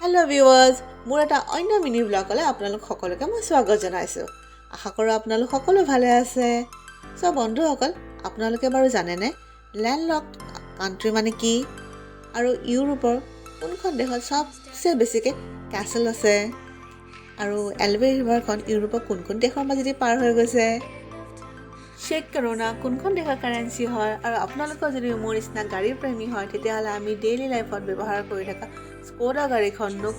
Hello' viewers, মোৰ এটা অন্য মিনি ব্লগলৈ আপোনালোক সকলোকে মই স্বাগত জনাইছোঁ। আশা কৰোঁ আপোনালোক সকলো ভালে আছে। চ' বন্ধুসকল, আপোনালোকে বাৰু জানেনে লেণ্ডলকড কাণ্ট্ৰি মানে কি? আৰু ইউৰোপৰ কোনখন দেশত চবচে বেছিকৈ কেচল আছে? আৰু এলবে ৰিভাৰখন ইউৰোপৰ কোন দেশৰ মাজেদি পাৰ হৈ গৈছে? চেক কৰোনা কোনখন দেশৰ কাৰেঞ্চি হয়? আৰু আপোনালোকৰ যদি মোৰ নিচিনা গাড়ীৰ প্ৰেমী হয়, তেতিয়াহ'লে আমি ডেইলি লাইফত ব্যৱহাৰ কৰি থকা স্কোডা গাড়ীখননো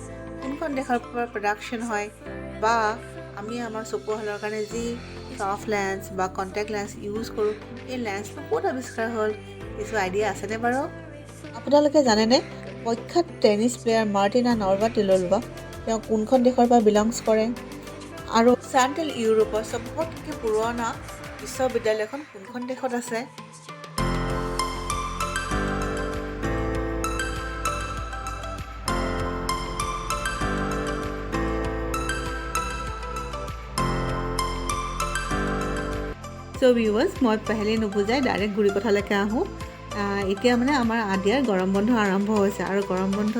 কোনখন দেশৰ পৰা প্ৰডাকশ্যন হয়? বা আমি আমাৰ চকুহালৰ কাৰণে যি ছফ্ট লেন্স বা কণ্টেক্ট লেন্স ইউজ কৰোঁ, এই লেন্সটো ক'ত আৱিষ্কাৰ হ'ল? কিছু আইডিয়া আছেনে বাৰু? আপোনালোকে জানেনে প্ৰখ্যাত টেনিছ প্লেয়াৰ মাৰ্টিনা নৱৰাতিলোভা তেওঁ কোনখন দেশৰ পৰা বিলংছ কৰে? আৰু চেণ্ট্ৰেল ইউৰোপৰ চবতকৈ পুৰণা বিশ্ববিদ্যালয়খন কোনখন দেশত আছে? চ' ভিউৱাৰ্ছ, মই পেহেলি নুবুজাই ডাইৰেক্ট গুৰি কথালৈকে আহোঁ। এতিয়া মানে আমাৰ আদিয়াৰ গৰম বন্ধ আৰম্ভ হৈছে, আৰু গৰম বন্ধ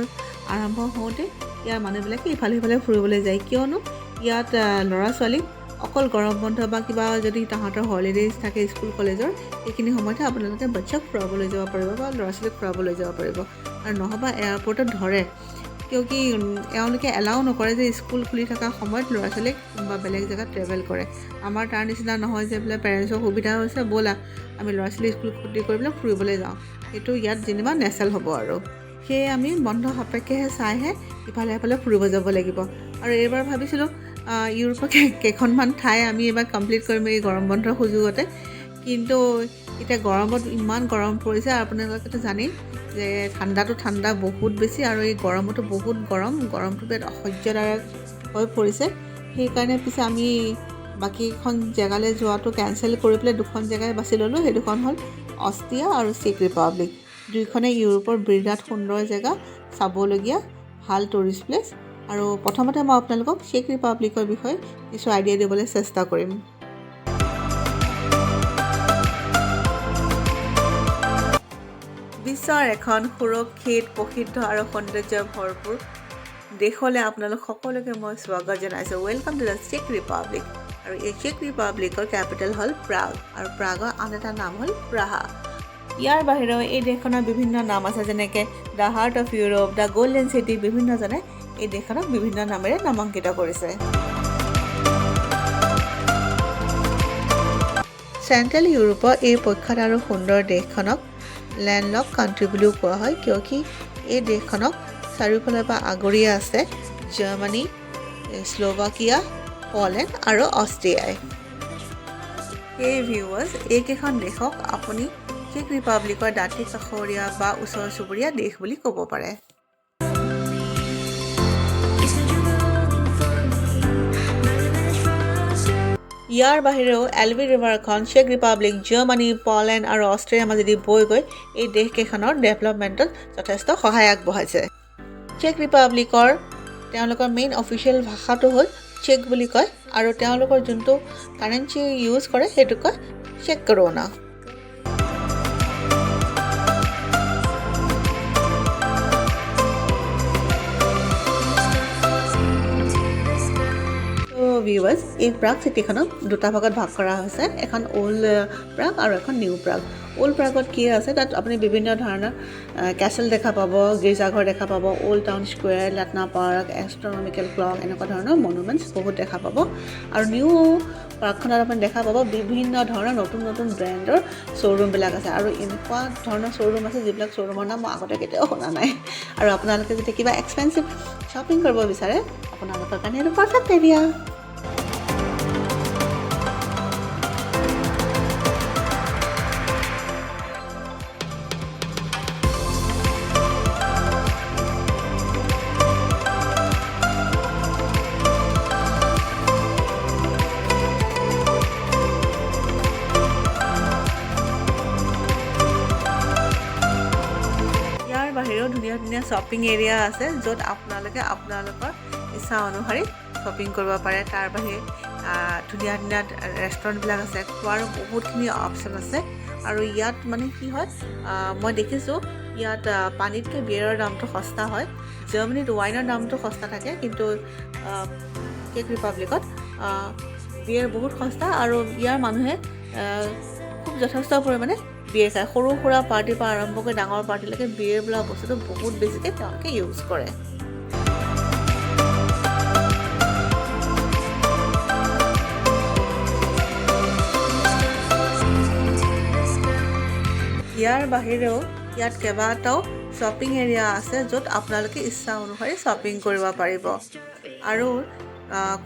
আৰম্ভ হওঁতে ইয়াৰ মানুহবিলাকে ইফালে সিফালে ফুৰিবলৈ যায়। কিয়নো ইয়াত ল'ৰা ছোৱালীক অকল গৰম বন্ধ বা কিবা যদি তাহাঁতৰ হলিডেজ থাকে স্কুল কলেজৰ, সেইখিনি সময়তে আপোনালোকে বাচ্চাক ফুৰাবলৈ যাব পাৰিব বা ল'ৰা ছোৱালীক ফুৰাবলৈ যাব পাৰিব। আৰু নহ'বা এয়াৰপৰ্টত ধৰে, কিয় কি এওঁলোকে এলাও নকৰে যে স্কুল খুলি থকা সময়ত ল'ৰা ছোৱালীক বা বেলেগ জেগাত ট্ৰেভেল কৰে। আমাৰ তাৰ নিচিনা নহয় যে বোলে পেৰেণ্টছৰ সুবিধা হৈছে, ব'লা আমি ল'ৰা ছোৱালী স্কুল ক্ষতি কৰি পেলাই ফুৰিবলৈ যাওঁ। সেইটো ইয়াত যেনিবা নেচেল হ'ব, আৰু সেয়ে আমি বন্ধ সাপেক্ষেহে চাইহে ইফালে সিফালে ফুৰিব যাব লাগিব। আৰু এইবাৰ ভাবিছিলোঁ ইউৰোপৰ কেইখনমান ঠাই আমি এইবাৰ কমপ্লিট কৰিম এই গৰম বন্ধৰ সুযোগতে। কিন্তু এতিয়া গৰমত ইমান গৰম পৰিছে, আৰু আপোনালোকেতো জানেই যে ঠাণ্ডাটো ঠাণ্ডা বহুত বেছি, আৰু এই গৰমতো বহুত গৰমটো বিৰাট অসহ্যদায়ক হৈ পৰিছে। সেইকাৰণে পিছে আমি বাকীখন জেগালৈ যোৱাটো কেঞ্চেল কৰি পেলাই দুখন জেগাই বাছি ল'লোঁ। সেই দুখন হ'ল অষ্ট্ৰিয়া আৰু চেক ৰিপাব্লিক। দুইখনেই ইউৰোপৰ বিৰাট সুন্দৰ জেগা, চাবলগীয়া ভাল টুৰিষ্ট প্লেচ। আৰু প্ৰথমতে মই আপোনালোকক চেক ৰিপাব্লিকৰ বিষয়ে কিছু আইডিয়া দিবলৈ চেষ্টা কৰিম। বিশ্বৰ এখন সুৰক্ষিত, প্ৰসিদ্ধ আৰু সৌন্দৰ্য ভৰপূৰ দেশলৈ আপোনালোক সকলোকে মই স্বাগত জনাইছোঁ। ৱেলকাম টু দ্য চেক ৰিপাব্লিক। আৰু এই চেক ৰিপাব্লিকৰ কেপিটেল হ'ল প্ৰাগ, আৰু প্ৰাগৰ আন এটা নাম হ'ল প্ৰাহা। ইয়াৰ বাহিৰেও এই দেশখনৰ বিভিন্ন নাম আছে, যেনেকৈ the heart of Europe, the golden city. বিভিন্নজনে এই দেশখনক বিভিন্ন নামেৰে নামাংকিত কৰিছে। চেণ্ট্ৰেল ইউৰোপৰ এই প্ৰখ্যাত আৰু সুন্দৰ দেশখনক লেণ্ডলকড কাণ্ট্ৰি বুলিও কোৱা হয়, কিয় কি এই দেশখনক চাৰিওফালৰ পৰা আগুৰি আছে জাৰ্মানী, শ্লোভাকিয়া, পলেণ্ড আৰু অষ্ট্ৰিয়াই। এই ভিউৱাৰ্ছ, এইকেইখন দেশক আপুনি চেক ৰিপাব্লিকৰ দাঁতি কাষৰীয়া বা ওচৰ চুবুৰীয়া দেশ বুলি ক'ব পাৰে। ইয়াৰ বাহিৰেও এলবে ৰিভাৰখন চেক ৰিপাব্লিক, জাৰ্মানী, পলেণ্ড আৰু অষ্ট্ৰিয়াৰ মাজেদি বৈ গৈ এই দেশকেইখনৰ ডেভেলপমেণ্টত যথেষ্ট সহায় আগবঢ়াইছে। চেক ৰিপাব্লিকৰ তেওঁলোকৰ মেইন অফিচিয়েল ভাষাটো হ'ল চেক বুলি কয়, আৰু তেওঁলোকৰ যোনটো কাৰেঞ্চি ইউজ কৰে সেইটো কয় চেক কৰোনা। ভিউৱাৰ্ছ, এই প্ৰাগ চিটিখনক দুটা ভাগত ভাগ কৰা হৈছে, এখন অল্ড প্ৰাগ আৰু এখন নিউ প্ৰাগ। অল্ড প্ৰাগত কি আছে, তাত আপুনি বিভিন্ন ধৰণৰ কেচল দেখা পাব, গীৰ্জাঘৰ দেখা পাব, old town square, Letna park, astronomical clock, এনেকুৱা ধৰণৰ মনুমেণ্টছ বহুত দেখা পাব। আৰু নিউ প্ৰাগখনত আপুনি দেখা পাব বিভিন্ন ধৰণৰ নতুন নতুন ব্ৰেণ্ডৰ শ্ব'ৰুমবিলাক আছে, আৰু এনেকুৱা ধৰণৰ শ্ব'ৰুম আছে যিবিলাক শ্ব'ৰুমৰ নাম মই আগতে কেতিয়াও শুনা নাই। আৰু আপোনালোকে যদি কিবা এক্সপেঞ্চিভ শ্বপিং কৰিব বিচাৰে, আপোনালোকৰ কাৰণে এইটো পাৰফেক্ট এৰিয়া। বাহিৰেও ধুনীয়া ধুনীয়া শ্বপিং এৰিয়া আছে, য'ত আপোনালোকে আপোনালোকৰ ইচ্ছা অনুসৰি শ্বপিং কৰিব পাৰে। তাৰ বাহিৰে ধুনীয়া ধুনীয়া ৰেষ্টুৰেণ্টবিলাক আছে, খোৱাৰো বহুতখিনি অপশ্যন আছে। আৰু ইয়াত মানে কি হয় মই দেখিছোঁ ইয়াত পানীতকৈ বিয়েৰৰ দামটো সস্তা হয়। জাৰ্মানীত ৱাইনৰ দামটো সস্তা থাকে, কিন্তু চেক ৰিপাব্লিকত বিয়েৰ বহুত সস্তা আৰু ইয়াৰ মানুহে খুব যথেষ্ট পৰিমাণে বিয়েৰ খায়। সৰু সুৰা পাৰ্টিৰ পৰা আৰম্ভ কৰি ডাঙৰ পাৰ্টিলৈকে বিয়েৰ বোলা বস্তুটো বহুত বেছিকৈ তেওঁলোকে ইউজ কৰে। ইয়াৰ বাহিৰেও ইয়াত কেইবাটাও শ্বপিং এৰিয়া আছে, য'ত আপোনালোকে ইচ্ছা অনুসৰি শ্বপিং কৰিব পাৰিব। আৰু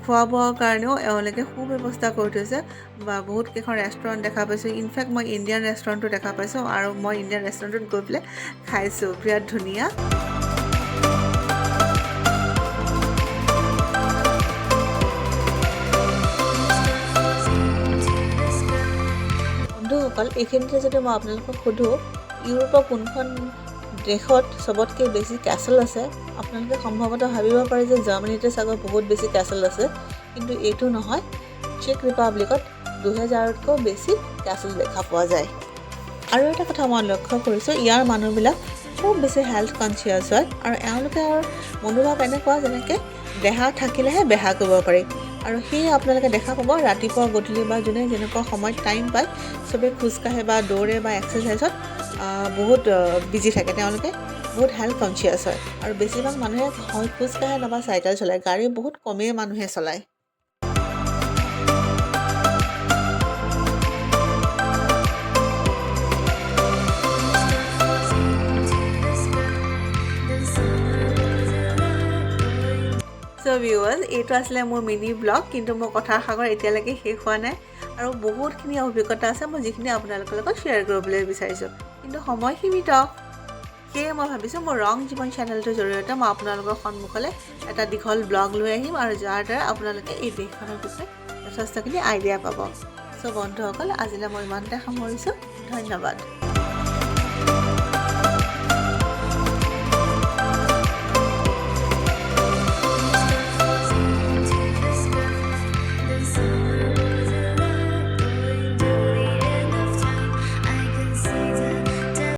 খোৱা বোৱাৰ কাৰণেও এওঁলোকে সুব্যৱস্থা কৰি থৈছে বা বহুত কেইখন ৰেষ্টুৰেণ্ট দেখা পাইছোঁ। ইনফেক্ট মই ইণ্ডিয়ান ৰেষ্টুৰেণ্টো দেখা পাইছোঁ আৰু মই ইণ্ডিয়ান ৰেষ্টুৰেণ্টত গৈ পেলাই খাইছোঁ, বিৰাট ধুনীয়া। বন্ধুসকল, এইখিনিতে যদি মই আপোনালোকক সোধোঁ ইউৰোপৰ কোনখন দেশত চবতকৈ বেছি কেচল আছে, আপোনালোকে সম্ভৱতঃ ভাবিব পাৰে যে জাৰ্মানীতে চাগৈ বহুত বেছি কেচল আছে, কিন্তু এইটো নহয়। চেক ৰিপাব্লিকত 2000তকৈ বেছি কেচল দেখা পোৱা যায়। আৰু এটা কথা মই লক্ষ্য কৰিছোঁ, ইয়াৰ মানুহবিলাক খুব বেছি হেল্থ কনচিয়াছ হয় আৰু এওঁলোকৰ মনোভাৱ এনেকুৱা যেনেকৈ দেহা থাকিলেহে বেহা কৰিব পাৰি। আৰু সেয়ে আপোনালোকে দেখা পাব ৰাতিপুৱা গধূলি বা যোনে যেনেকুৱা সময়ত টাইম পায় চবেই খোজকাঢ়ে বা দৌৰে বা এক্সাৰচাইজত বহুত বিজি থাকে। তেওঁলোকে বহুত হেল্থ কনচিয়াছ হয় আৰু বেছিভাগ মানুহে খোজকাঢ়ে নাইবা চাইকেল চলায়, গাড়ী বহুত কমেই মানুহে চলায়। চ' ভিউৱাৰ্ছ, এইটো আছিলে মোৰ মিনি ব্লগ, কিন্তু মোৰ কথাৰ সাগৰ এতিয়ালৈকে শেষ হোৱা নাই আৰু বহুতখিনি অভিজ্ঞতা আছে মই যিখিনি আপোনালোকৰ লগত শ্বেয়াৰ কৰিবলৈ বিচাৰিছোঁ, কিন্তু সময় সীমিত। সেয়ে মই ভাবিছোঁ মোৰ ৰং জীৱন চেনেলটোৰ জৰিয়তে মই আপোনালোকৰ সন্মুখলৈ এটা দীঘল ব্লগ লৈ আহিম আৰু যাৰ দ্বাৰা আপোনালোকে এই দেশখনৰ বিষয়ে যথেষ্টখিনি আইডিয়া পাব। চ' বন্ধুসকল, আজিলৈ মই ইমানতে সামৰিছোঁ। ধন্যবাদ।